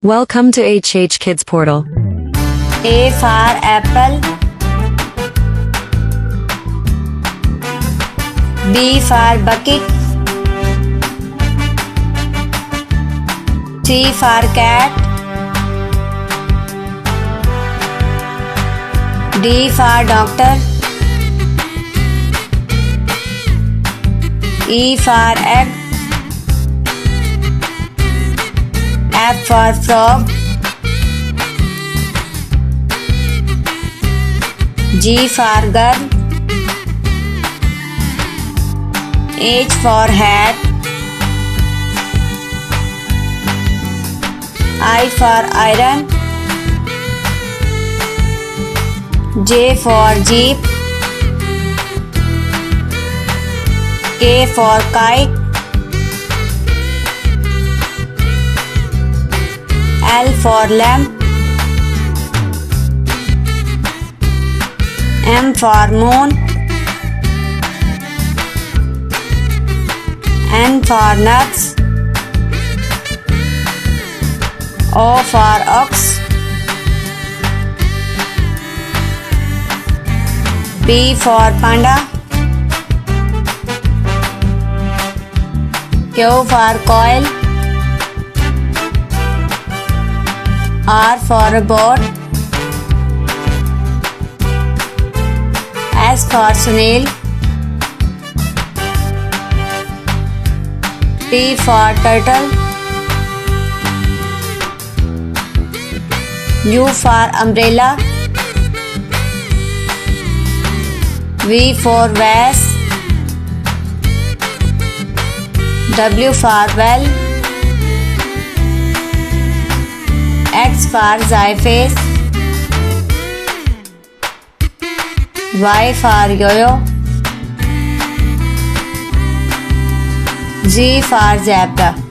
Welcome to HH Kids Portal. A for apple. B for bucket. C for cat. D for doctor. E for egg. F for frog. G for girl. H for hat. I for iron. J for jeep. K for kite. L for lamp. M for moon. N for nuts. O for ox. P for panda. Q for coil. R for a boat. S for snail. T for turtle. U for umbrella. V for vase. W for well. X for xyphase. Y for yo-yo. Z for zebra.